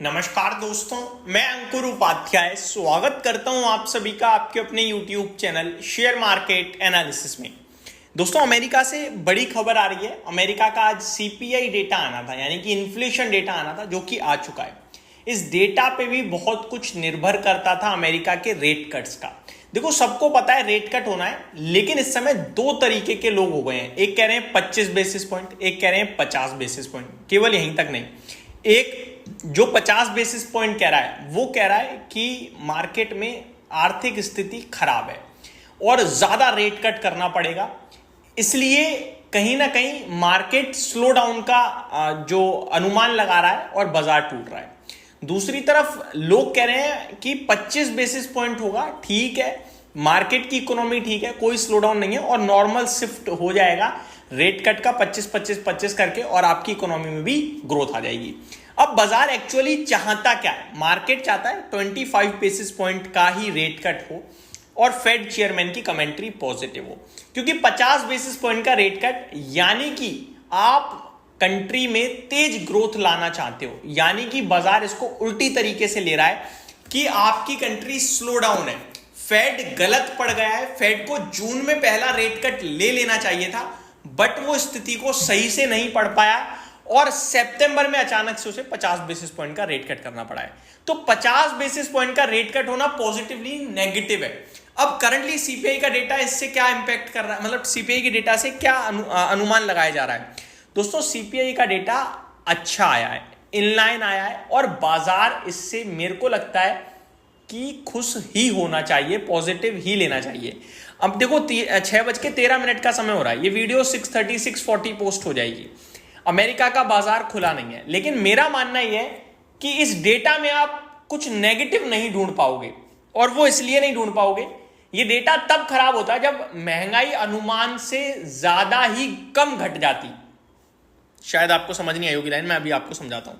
नमस्कार दोस्तों, मैं अंकुर उपाध्याय स्वागत करता हूं आप सभी का आपके अपने YouTube channel share market analysis में। दोस्तों, अमेरिका से बड़ी खबर आ रही है। अमेरिका का आज सीपीआई डेटा आना था, यानी कि इन्फ्लेशन डेटा आना था, जो कि आ चुका है। इस डेटा पे भी बहुत कुछ निर्भर करता था अमेरिका के रेट कट्स का। देखो, सबको पता है रेट कट होना है, लेकिन इस समय दो तरीके के लोग हो गए हैं। एक कह रहे हैं 25 बेसिस पॉइंट, एक कह रहे हैं 50 बेसिस पॉइंट। केवल यहीं तक नहीं, एक जो 50 बेसिस पॉइंट कह रहा है वो कह रहा है कि मार्केट में आर्थिक स्थिति खराब है और ज्यादा रेट कट करना पड़ेगा, इसलिए कहीं ना कहीं मार्केट स्लो डाउन का जो अनुमान लगा रहा है और बाजार टूट रहा है। दूसरी तरफ लोग कह रहे हैं कि 25 बेसिस पॉइंट होगा, ठीक है, मार्केट की इकोनॉमी ठीक है, कोई स्लो डाउन नहीं है और नॉर्मल शिफ्ट हो जाएगा रेट कट का 25-25-25 करके, और आपकी इकोनॉमी में भी ग्रोथ आ जाएगी। अब बाजार एक्चुअली चाहता क्या है? मार्केट चाहता है 25 बेसिस पॉइंट का ही रेट कट हो और फेड चेयरमैन की कमेंट्री पॉजिटिव हो, क्योंकि 50 बेसिस पॉइंट का रेट कट यानी कि आप कंट्री में तेज ग्रोथ लाना चाहते हो, यानी कि बाजार इसको उल्टी तरीके से ले रहा है कि आपकी कंट्री स्लो डाउन है, फेड गलत पड़ गया है, फेड को जून में पहला रेट कट ले लेना चाहिए था, बट वो स्थिति को सही से नहीं पढ़ पाया और सितंबर में अचानक से उसे 50 बेसिस पॉइंट का रेट कट करना पड़ा है। तो 50 बेसिस पॉइंट का रेट कट होना पॉजिटिवली नेगेटिव है। अब करंटली सीपीआई का डेटा इससे क्या इंपैक्ट कर रहा है, मतलब सीपीआई के डेटा से क्या अनुमान लगाया जा रहा है? दोस्तों, सीपीआई का डेटा अच्छा आया है, इनलाइन आया है और बाजार इससे मेरे को लगता है कि खुश ही होना चाहिए, पॉजिटिव ही लेना चाहिए। अब देखो, 6:13 का समय हो रहा है, ये वीडियो 6:30 6:40 पोस्ट हो जाएगी। अमेरिका का बाजार खुला नहीं है, लेकिन मेरा मानना यह है कि इस डेटा में आप कुछ नेगेटिव नहीं ढूंढ पाओगे, और वो इसलिए नहीं ढूंढ पाओगे, ये डेटा तब खराब होता है जब महंगाई अनुमान से ज्यादा ही कम घट जाती। शायद आपको समझ नहीं आई होगी लाइन, मैं अभी आपको समझाता हूं।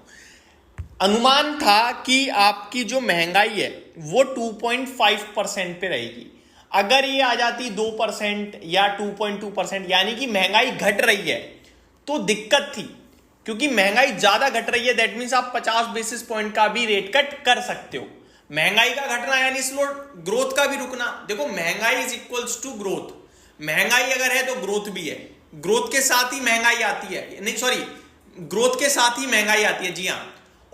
अनुमान था कि आपकी जो महंगाई है वो 2.5% पे रहेगी। अगर ये आ जाती 2% या 2.2%, यानी कि महंगाई घट रही है, तो दिक्कत थी, क्योंकि महंगाई ज्यादा घट रही है, दैट मींस आप 50 बेसिस पॉइंट का भी रेट कट कर सकते हो। महंगाई का घटना यानी स्लो, ग्रोथ का भी रुकना। देखो, महंगाई इज इक्वल्स टू ग्रोथ। महंगाई अगर है तो ग्रोथ भी है, ग्रोथ के साथ ही महंगाई आती है, नहीं सॉरी, ग्रोथ के साथ ही महंगाई आती है, जी हां,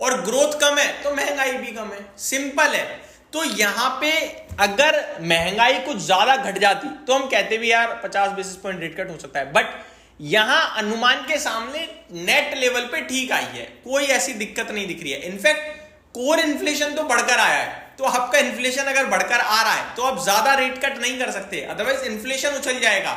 और ग्रोथ कम है तो महंगाई भी कम है, सिंपल है। तो यहां पे अगर महंगाई कुछ ज्यादा घट जाती तो हम कहते भी यार 50 बेसिस पॉइंट रेट कट हो सकता है, बट यहां अनुमान के सामने नेट लेवल पे ठीक आई है, कोई ऐसी दिक्कत नहीं दिख रही है। इनफैक्ट कोर इन्फ्लेशन तो बढ़कर आया है, तो आपका इन्फ्लेशन अगर बढ़कर आ रहा है तो आप ज्यादा रेट कट नहीं कर सकते, अदरवाइज इन्फ्लेशन उछल जाएगा।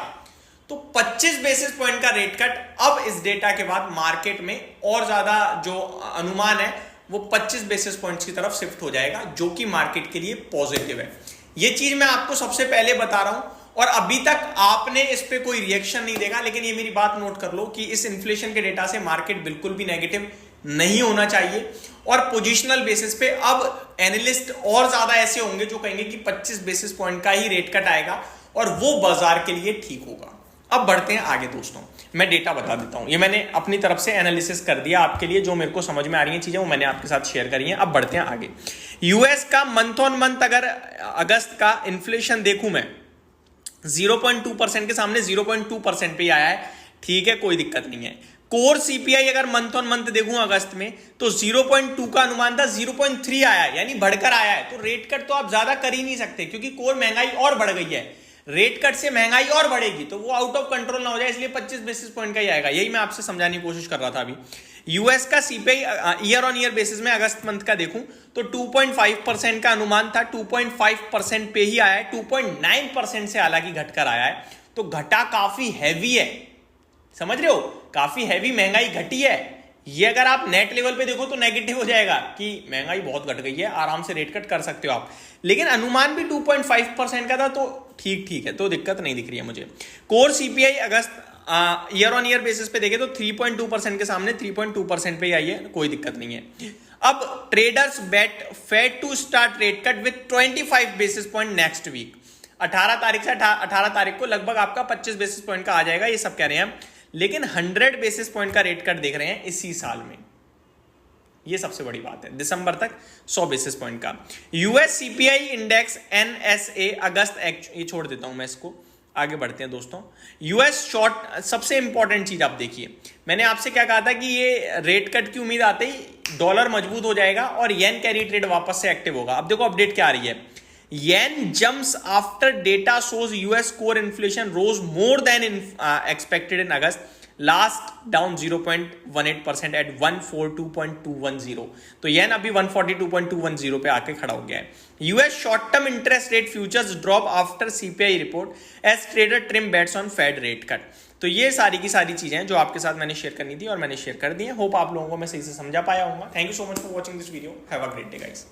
तो 25 बेसिस पॉइंट का रेट कट अब इस डेटा के बाद मार्केट में और ज्यादा जो अनुमान है वो 25 बेसिस पॉइंट्स की तरफ शिफ्ट हो जाएगा, जो कि मार्केट के लिए पॉजिटिव है। ये चीज मैं आपको सबसे पहले बता रहा हूं, और अभी तक आपने इस पे कोई रिएक्शन नहीं देगा, लेकिन ये मेरी बात नोट कर लो कि इस इन्फ्लेशन के डेटा से मार्केट बिल्कुल भी नेगेटिव नहीं होना चाहिए। और पोजिशनल बेसिस पे अब एनालिस्ट और ज्यादा ऐसे होंगे जो कहेंगे कि 25 बेसिस पॉइंट का ही रेट कट आएगा और वो बाजार के लिए ठीक होगा। अब बढ़ते हैं आगे दोस्तों, मैं डेटा बता देता हूं, ये मैंने अपनी तरफ से एनालिसिस कर दिया आपके लिए, जो मेरे को समझ में आ रही है चीजें वो मैंने आपके साथ शेयर करी हैं। अब बढ़ते हैं आगे। यूएस का मंथ ऑन मंथ अगर अगस्त का इन्फ्लेशन देखूं मैं, 0.2% के सामने 0.2% पे ही आया है, ठीक है, कोई दिक्कत नहीं है। कोर सीपीआई अगर मंथ ऑन मंथ देखूं अगस्त में, तो 0.2 का अनुमान था, 0.3 आया है, यानी बढ़कर आया है। तो रेट कट तो आप ज्यादा कर ही नहीं सकते, क्योंकि कोर महंगाई और बढ़ गई है, रेट कट से महंगाई और बढ़ेगी तो वो आउट ऑफ कंट्रोल ना हो जाए, इसलिए 25 बेसिस पॉइंट का ही आएगा। यही मैं आपसे समझाने की कोशिश कर रहा था अभी। यूएस का CPI year on year basis में अगस्त मंथ का देखूं तो 2.5% का अनुमान था, 2.5% पे ही आया है, 2.9% से हालांकि घटकर आया है, तो घटा काफी हैवी है, समझ रहे हो, काफी हैवी महंगाई घटी है। ये अगर आप नेट लेवल पे देखो तो नेगेटिव हो जाएगा कि महंगाई बहुत घट गई है, आराम से रेट कट कर सकते हो आप, लेकिन अनुमान भी 2.5% का था, तो ठीक है, तो दिक्कत नहीं दिख रही है मुझे। Core CPI August year on year basis पे देखे तो 3.2% के सामने 3.2% पे ही आई है, कोई दिक्कत नहीं है। अब traders bet Fed to start rate cut with 25 basis point next week. 18 तारीख से 18 तारीख को लगभग आपका 25 बेसिस पॉइंट का आ जाएगा, ये सब कह रहे हैं, लेकिन 100 बेसिस पॉइंट का रेट कट देख रहे हैं इसी साल में। ये सबसे बड़ी बात है, दिसंबर तक 100 बेसिस पॉइंट का। यूएस सीपीआई इंडेक्स एनएसए अगस्त, ये छोड़ देता हूं मैं इसको, आगे बढ़ते हैं दोस्तों। यूएस शॉर्ट, सबसे इंपॉर्टेंट चीज आप देखिए, मैंने आपसे क्या कहा था कि ये रेट कट की उम्मीद आते ही डॉलर मजबूत हो जाएगा और येन कैरी ट्रेड वापस से एक्टिव होगा। अब देखो अपडेट क्या आ रही है, yen jumps after data shows US core inflation rose more than expected in August, last down 0.18% at 142.210। तो येन अभी 142.210 पे आके खड़ा हो गया है। US short term interest rate futures drop after CPI report as trader trim bets on Fed rate cut. तो ये सारी की सारी चीजें हैं जो आपके साथ मैंने शेयर करनी थी और मैंने शेयर कर दी है। होप आप लोगों को मैं सही से समझा पाया हूँ। Thank you so much for watching this video. Have a great day guys.